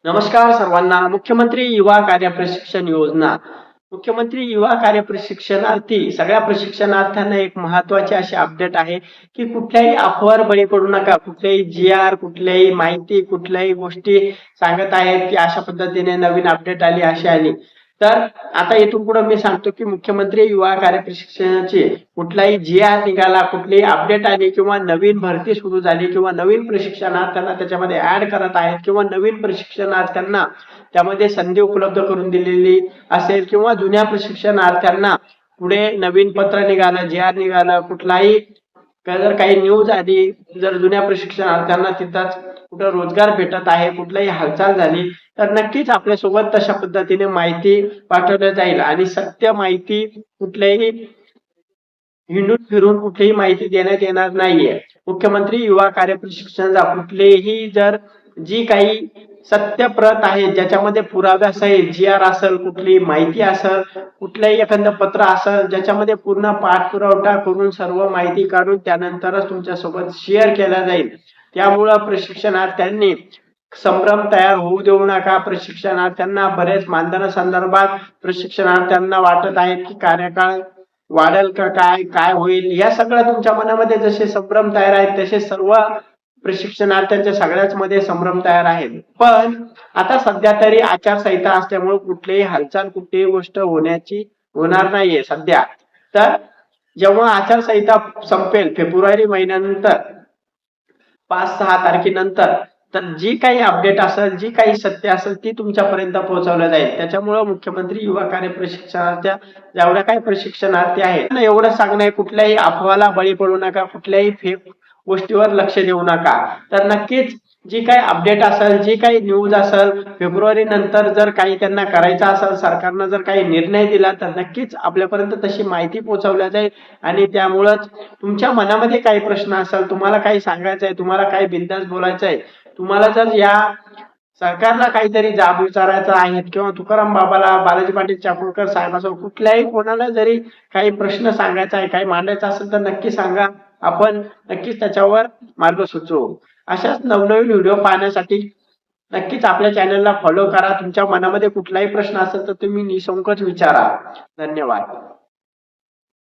नमस्कार सर्वांना. मुख्यमंत्री युवा कार्य प्रशिक्षण योजना. मुख्यमंत्री युवा कार्य प्रशिक्षणार्थी सगळ्या प्रशिक्षणार्थ्यांना एक महत्वाची अशी अपडेट आहे की कुठल्याही अफवावर बळी पडू नका. कुठल्याही जी कुठल्याही माहिती, कुठल्याही गोष्टी सांगत आहेत की अशा पद्धतीने नवीन अपडेट आली, अशी आली. तर आता इथून पुढे मी सांगतो की मुख्यमंत्री युवा कार्य प्रशिक्षणाची कुठलाही निघाला, कुठलीही अपडेट आली किंवा नवीन भरती सुरू झाली किंवा नवीन प्रशिक्षणार्थ्यांना त्याच्यामध्ये ऍड करत आहेत किंवा नवीन प्रशिक्षणार्थ्यांना त्यामध्ये संधी उपलब्ध करून दिलेली असेल किंवा जुन्या प्रशिक्षणार्थ्यांना पुढे नवीन पत्र निघालं, निघालं, कुठलाही जर काही न्यूज आली, जर जुन्या प्रशिक्षणार्थ्यांना तिथंच कुठं रोजगार भेटत आहे, कुठलीही हालचाल झाली, तर नक्कीच आपल्यासोबत तशा पद्धतीने माहिती पाठवल्या जाईल आणि सत्य माहिती कुठल्याही हिंडून फिरून कुठलीही माहिती देण्यात येणार नाहीये. मुख्यमंत्री युवा कार्य प्रशिक्षण कुठलेही जर जी काही सत्य प्रत आहे, ज्याच्यामध्ये पुराव्यासहित असेल, कुठली माहिती असेल, कुठलंही एखादं पत्र असेल, ज्याच्यामध्ये पूर्ण पाठपुरावा करून सर्व माहिती काढून त्यानंतरच तुमच्यासोबत शेअर केला जाईल. त्यामुळं प्रशिक्षणार्थ्यांनी संभ्रम तयार होऊ देऊ नका. प्रशिक्षणार्थ्यांना बरेच मानधनासंदर्भात प्रशिक्षणार्थ्यांना वाटत आहे की कार्यकाळ वाढेल का, काय होईल, या सगळ्या तुमच्या मनामध्ये जसे संभ्रम तयार आहेत तसे सर्व प्रशिक्षणार्थ्यांच्या सगळ्याच मध्ये संभ्रम तयार आहेत. पण आता सध्या तरी आचारसंहिता असल्यामुळे कुठलीही हालचाल, कुठलीही गोष्ट होणार नाहीये सध्या. तर जेव्हा आचारसंहिता संपेल फेब्रुवारी महिन्यानंतर 5-6 तारखेनंतर, तर जी काही अपडेट असेल, जी काही सत्य असेल ती तुमच्यापर्यंत पोहोचवलं जाईल. त्याच्यामुळे मुख्यमंत्री युवा कार्य प्रशिक्षणार्थ्या जेवढ्या काही प्रशिक्षणार्थी आहेत एवढं सांगणं आहे, कुठल्याही अफवाला बळी पडू नका, कुठल्याही फेक गोष्टीवर लक्ष देऊ नका. तर नक्कीच जी काही अपडेट असेल, जी काही न्यूज असेल, फेब्रुवारी नंतर जर काही त्यांना करायचं असेल, सरकारनं जर काही निर्णय दिला तर नक्कीच आपल्यापर्यंत तशी माहिती पोहोचवल्या जाईल. आणि त्यामुळंच तुमच्या मनामध्ये काही प्रश्न असेल, तुम्हाला काही सांगायचं आहे, तुम्हाला काही बिनधास्त बोलायचं आहे, तुम्हाला जर या सरकारला काहीतरी जाब विचारायचा आहे किंवा तुकाराम बाबाला, बालाजी पाटील चाकूरकर साहेबांसोबत कुठल्याही कोणाला जरी काही प्रश्न सांगायचा आहे, काही मांडायचा असेल तर नक्की सांगा. आपण नक्कीच त्याच्यावर मार्ग सुचवू. अशाच नवनवीन व्हिडिओ पाहण्यासाठी नक्कीच आपल्या चॅनलला फॉलो करा. तुमच्या मनामध्ये कुठलाही प्रश्न असेल तर तुम्ही निसंकोच विचारा. धन्यवाद.